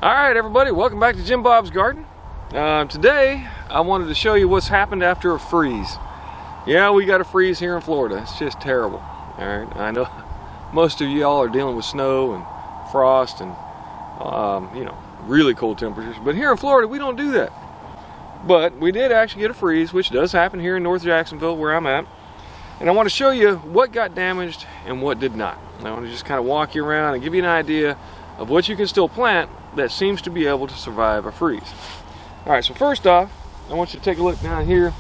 Alright everybody, welcome back to Jim Bob's Garden. Today I wanted to show you what's happened after a freeze. Yeah, we got a freeze here in Florida. It's just terrible. Alright, I know most of y'all are dealing with snow and frost and you know, really cold temperatures, but here in Florida we don't do that. But we did actually get a freeze, which does happen here in North Jacksonville where I'm at. And I want to show you what got damaged and what did not. I want to just kind of walk you around and give you an idea of what you can still plant that seems to be able to survive a freeze. Alright, so first off, I want you to take a look down here.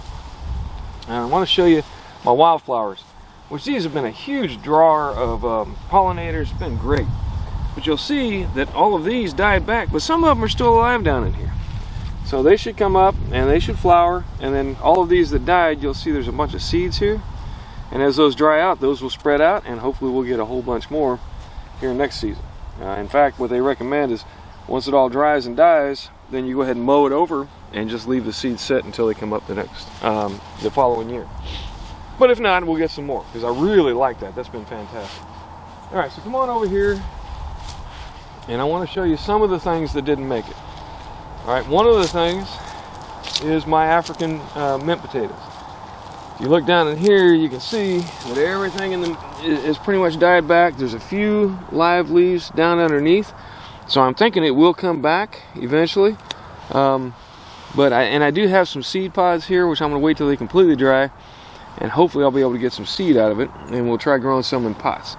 And I want to show you my wildflowers, which these have been a huge drawer of pollinators. It's been great. But you'll see that all of these died back, but some of them are still alive down in here. So they should come up and they should flower, and then all of these that died, you'll see there's a bunch of seeds here. And as those dry out, those will spread out, and hopefully we'll get a whole bunch more here next season. In fact, what they recommend is once it all dries and dies, then you go ahead and mow it over and just leave the seeds set until they come up the following year. But if not, we'll get some more, because I really like that. That's been fantastic. All right, so come on over here, and I want to show you some of the things that didn't make it. All right, one of the things is my African mint potatoes. If you look down in here, you can see that everything in them is pretty much died back. There's a few live leaves down underneath, so I'm thinking it will come back eventually. But I do have some seed pods here, which I'm going to wait till they completely dry, and hopefully I'll be able to get some seed out of it, and we'll try growing some in pots.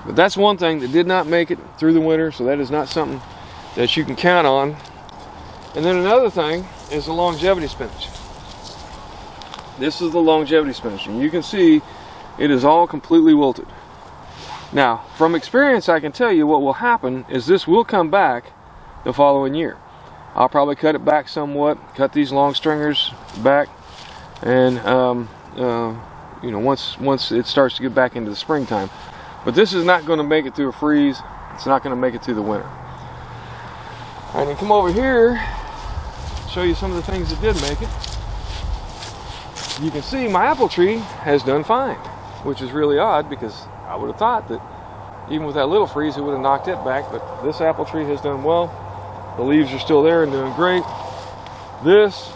But that's one thing that did not make it through the winter, so that is not something that you can count on. And then another thing is the longevity spinach. This is the longevity spinach, and you can see it is all completely wilted. Now, from experience, I can tell you what will happen is this will come back the following year. I'll probably cut it back somewhat, cut these long stringers back, and you know, once it starts to get back into the springtime. But this is not going to make it through a freeze. It's not going to make it through the winter. All right, then come over here, show you some of the things that did make it. You can see my apple tree has done fine, which is really odd because I would have thought that even with that little freeze it would have knocked it back, but this apple tree has done well. The leaves are still there and doing great. This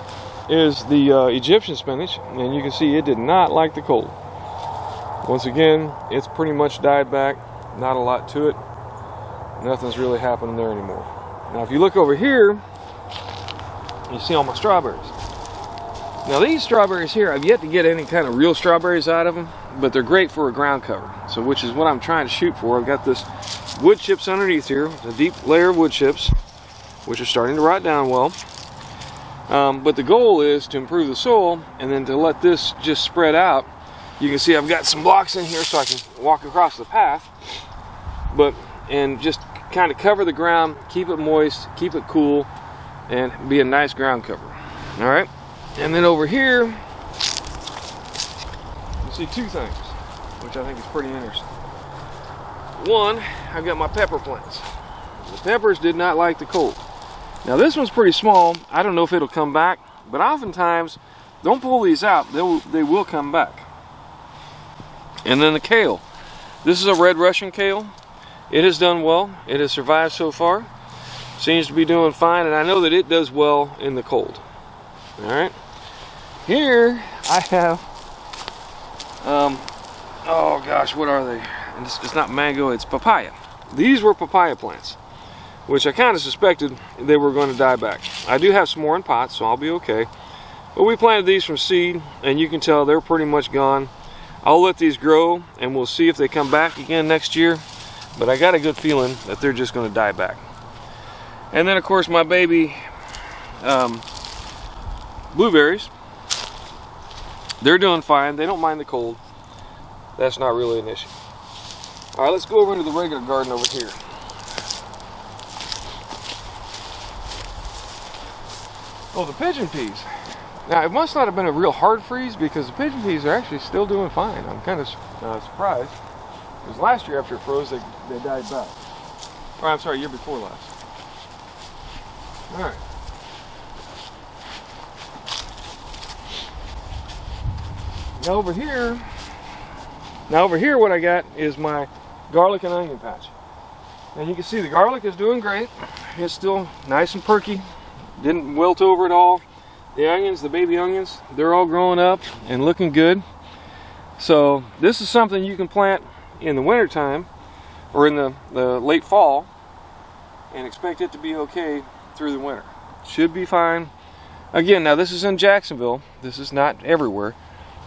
is the Egyptian spinach, and you can see it did not like the cold. Once again, it's pretty much died back, not a lot to it. Nothing's really happening there anymore. Now if you look over here, you see all my strawberries. Now these strawberries here, I've yet to get any kind of real strawberries out of them, but they're great for a ground cover. So which is what I'm trying to shoot for. I've got this wood chips underneath here, a deep layer of wood chips, which are starting to rot down well. But the goal is to improve the soil and then to let this just spread out. You can see I've got some blocks in here so I can walk across the path, and just kind of cover the ground, keep it moist, keep it cool, and be a nice ground cover. All right. And then over here, you see two things, which I think is pretty interesting. One, I've got my pepper plants. The peppers did not like the cold. Now this one's pretty small. I don't know if it'll come back, but oftentimes, don't pull these out. They will come back. And then the kale. This is a red Russian kale. It has done well. It has survived so far. Seems to be doing fine, and I know that it does well in the cold. All right. Here I have, oh gosh, what are they? It's not mango, it's papaya. These were papaya plants, which I kind of suspected they were going to die back. I do have some more in pots, so I'll be okay. But we planted these from seed, and you can tell they're pretty much gone. I'll let these grow, and we'll see if they come back again next year. But I got a good feeling that they're just going to die back. And then, of course, my baby blueberries. They're doing fine. They don't mind the cold. That's not really an issue. All right, let's go over into the regular garden over here. Oh, the pigeon peas. Now, it must not have been a real hard freeze because the pigeon peas are actually still doing fine. I'm kind of surprised. Because last year after it froze, they died back. Or I'm sorry, year before last. All right. Now over here what I got is my garlic and onion patch. And you can see the garlic is doing great. It's still nice and perky. Didn't wilt over at all. The onions, the baby onions, they're all growing up and looking good. So this is something you can plant in the winter time or in the late fall and expect it to be okay through the winter. Should be fine. Again, now this is in Jacksonville. This is not everywhere.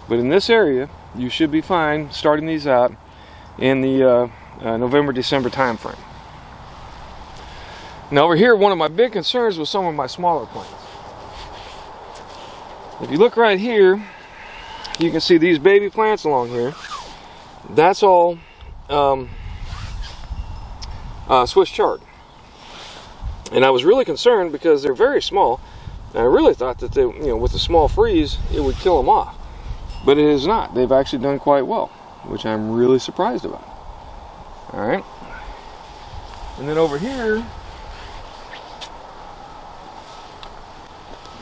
But in this area, you should be fine starting these out in the November, December time frame. Now over here, one of my big concerns was some of my smaller plants. If you look right here, you can see these baby plants along here. That's all Swiss chard. And I was really concerned because they're very small. And I really thought that they, with the small freeze, it would kill them off. But it is not. They've actually done quite well, which I'm really surprised about. All right. And then over here,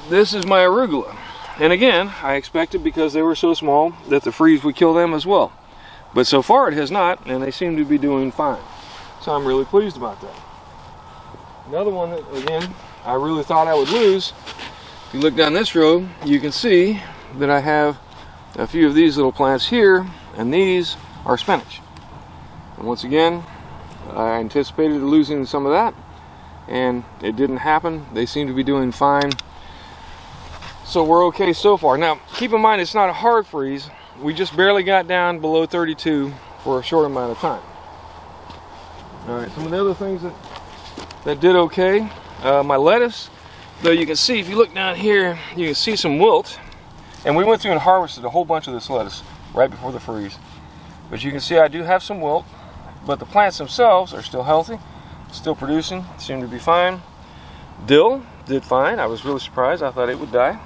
this is my arugula. And again, I expected, because they were so small, that the freeze would kill them as well. But so far it has not, and they seem to be doing fine. So I'm really pleased about that. Another one that, again, I really thought I would lose. If you look down this row, you can see that I have a few of these little plants here, and these are spinach. And once again, I anticipated losing some of that, and it didn't happen. They seem to be doing fine. So we're okay so far. Now, keep in mind, it's not a hard freeze. We just barely got down below 32 for a short amount of time. All right, some of the other things that did okay. My lettuce, though, you can see, if you look down here, you can see some wilt. And we went through and harvested a whole bunch of this lettuce right before the freeze. But you can see I do have some wilt, but the plants themselves are still healthy, still producing, seem to be fine. Dill did fine. I was really surprised. I thought it would die.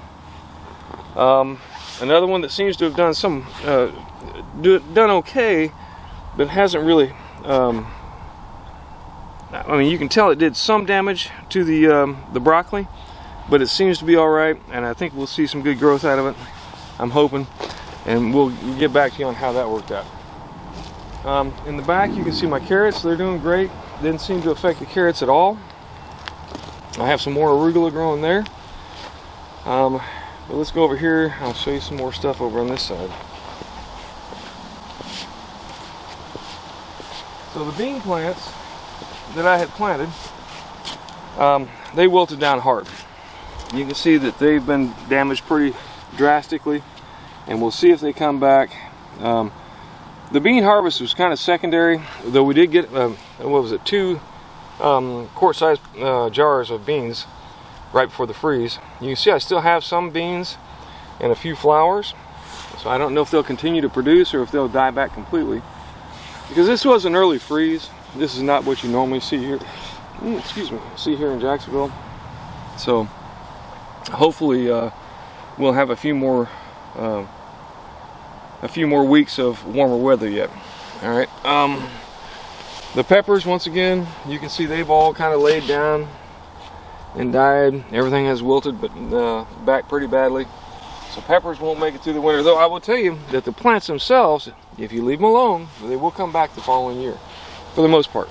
Another one that seems to have done done okay, but hasn't really. I mean, you can tell it did some damage to the broccoli, but it seems to be all right, and I think we'll see some good growth out of it. I'm hoping, and we'll get back to you on how that worked out. In the back, you can see my carrots. They're doing great. Didn't seem to affect the carrots at all. I have some more arugula growing there. But let's go over here. I'll show you some more stuff over on this side. So the bean plants that I had planted, they wilted down hard. You can see that they've been damaged pretty drastically, and we'll see if they come back. The bean harvest was kind of secondary, though we did get, what was it, 2 quart-sized jars of beans right before the freeze. You can see I still have some beans and a few flowers, so I don't know if they'll continue to produce or if they'll die back completely, because this was an early freeze. This is not what you normally see here, see here in Jacksonville. So hopefully we'll have a few more weeks of warmer weather yet. All right. The peppers, once again, you can see they've all kind of laid down and died. Everything has wilted, but back pretty badly. So peppers won't make it through the winter. Though I will tell you that the plants themselves, if you leave them alone, they will come back the following year, for the most part.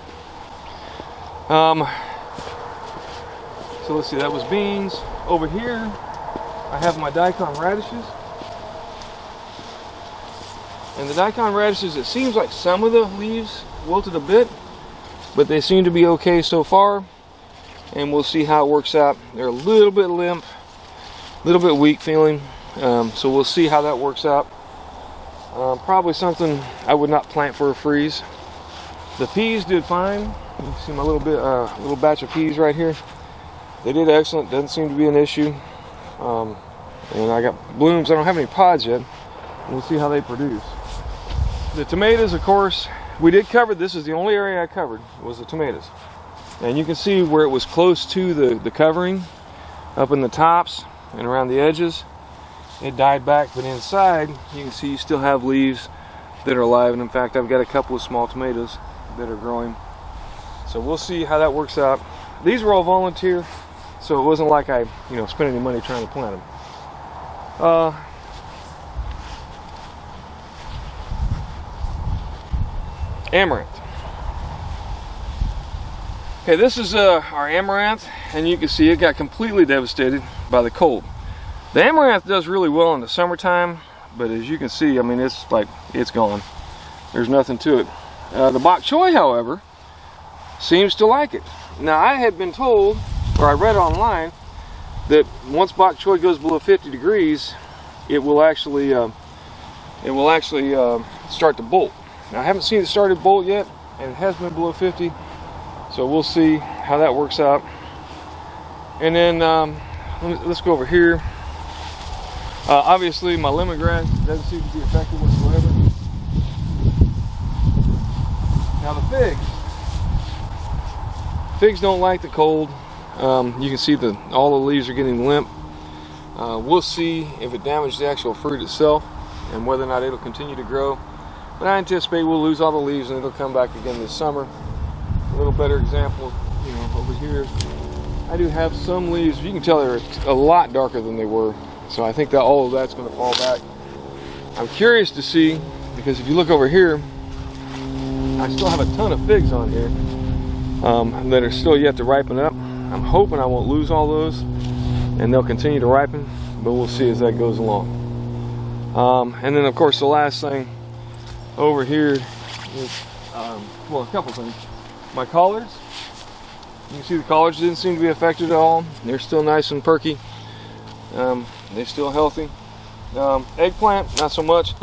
So let's see, that was beans. Over here, I have my Daikon radishes. And the Daikon radishes, it seems like some of the leaves wilted a bit, but they seem to be okay so far. And we'll see how it works out. They're a little bit limp, a little bit weak feeling. So we'll see how that works out. Probably something I would not plant for a freeze. The peas did fine. You can see my little batch of peas right here. They did excellent. Doesn't seem to be an issue. And I got blooms. I don't have any pods yet. We'll see how they produce. The tomatoes, of course, we did cover. This is the only area I covered, was the tomatoes. And you can see where it was close to the covering, up in the tops and around the edges. It died back, but inside you can see you still have leaves that are alive. And in fact, I've got a couple of small tomatoes that are growing. So we'll see how that works out. These were all volunteer, so it wasn't like I spent any money trying to plant them. Amaranth. Okay, this is our amaranth, and you can see it got completely devastated by the cold. The amaranth does really well in the summertime, but as you can see, I mean, it's like, it's gone. There's nothing to it. The Bok Choy, however, seems to like it. Now, I had been told, or I read online, that once Bok Choy goes below 50 degrees, it will actually start to bolt. Now, I haven't seen it start to bolt yet, and it has been below 50. So we'll see how that works out. And then let's go over here. Obviously my lemongrass doesn't seem to be affected whatsoever. Now the figs don't like the cold. You can see that all the leaves are getting limp. We'll see if it damaged the actual fruit itself and whether or not it'll continue to grow. But I anticipate we'll lose all the leaves and it'll come back again this summer. A little better example, you know, over here, I do have some leaves. You can tell they're a lot darker than they were. So I think that all of that's going to fall back. I'm curious to see, because if you look over here, I still have a ton of figs on here that are still yet to ripen up. I'm hoping I won't lose all those and they'll continue to ripen, but we'll see as that goes along. And then of course the last thing over here is, well, a couple things. My collards, you can see the collards didn't seem to be affected at all. They're still nice and perky. They're still healthy. Eggplant, not so much.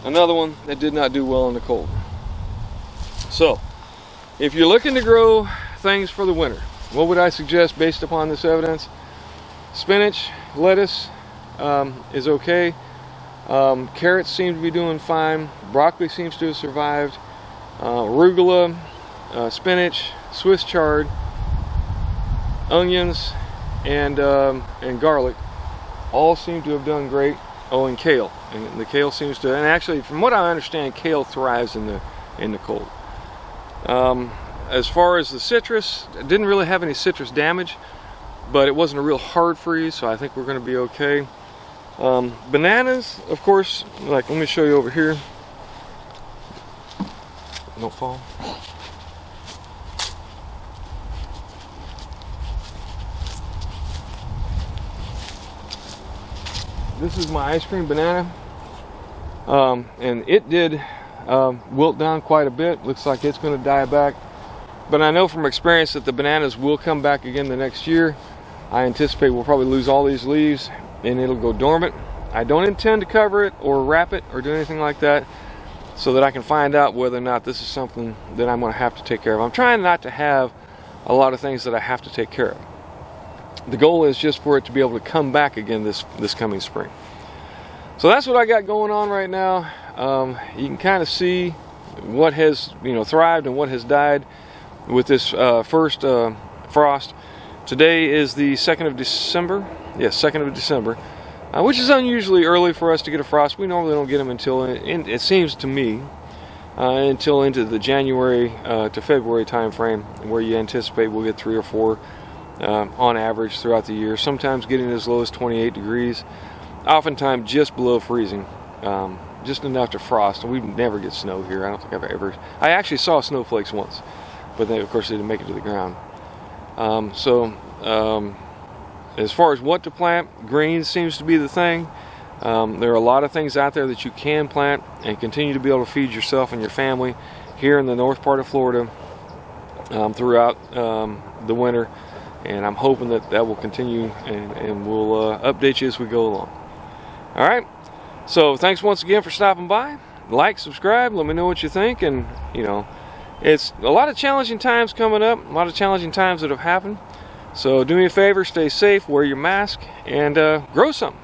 Another one that did not do well in the cold. So, if you're looking to grow things for the winter, what would I suggest based upon this evidence? Spinach, lettuce is okay. Carrots seem to be doing fine. Broccoli seems to have survived. Arugula, spinach, Swiss chard, onions, and garlic all seem to have done great. Oh, and kale, and the kale seems to, and actually from what I understand, kale thrives in the cold. As far as the citrus, I didn't really have any citrus damage, but it wasn't a real hard freeze, so I think we're going to be okay. Bananas, of course, like, let me show you over here. Don't fall. This is my ice cream banana, and it did wilt down quite a bit. Looks like it's going to die back, but I know from experience that the bananas will come back again the next year. I anticipate we'll probably lose all these leaves and it'll go dormant. I don't intend to cover it or wrap it or do anything like that, so that I can find out whether or not this is something that I'm going to have to take care of. I'm trying not to have a lot of things that I have to take care of. The goal is just for it to be able to come back again this coming spring. So that's what I got going on right now. You can kind of see what has, you know, thrived and what has died with this first frost. Today is the 2nd of December. Yes, 2nd of December, which is unusually early for us to get a frost. We normally don't get them until, it seems to me, until into the January to February time frame, where you anticipate we'll get 3 or 4 on average throughout the year, sometimes getting as low as 28 degrees, oftentimes just below freezing, just enough to frost. And we never get snow here. I don't think I've ever, I actually saw snowflakes once, but they, of course, they didn't make it to the ground. As far as what to plant, greens seems to be the thing. There are a lot of things out there that you can plant and continue to be able to feed yourself and your family here in the north part of Florida throughout the winter. And I'm hoping that that will continue, and we'll update you as we go along. All right. So thanks once again for stopping by. Like, subscribe, let me know what you think. And, you know, it's a lot of challenging times coming up, a lot of challenging times that have happened. So do me a favor, stay safe, wear your mask, and grow something.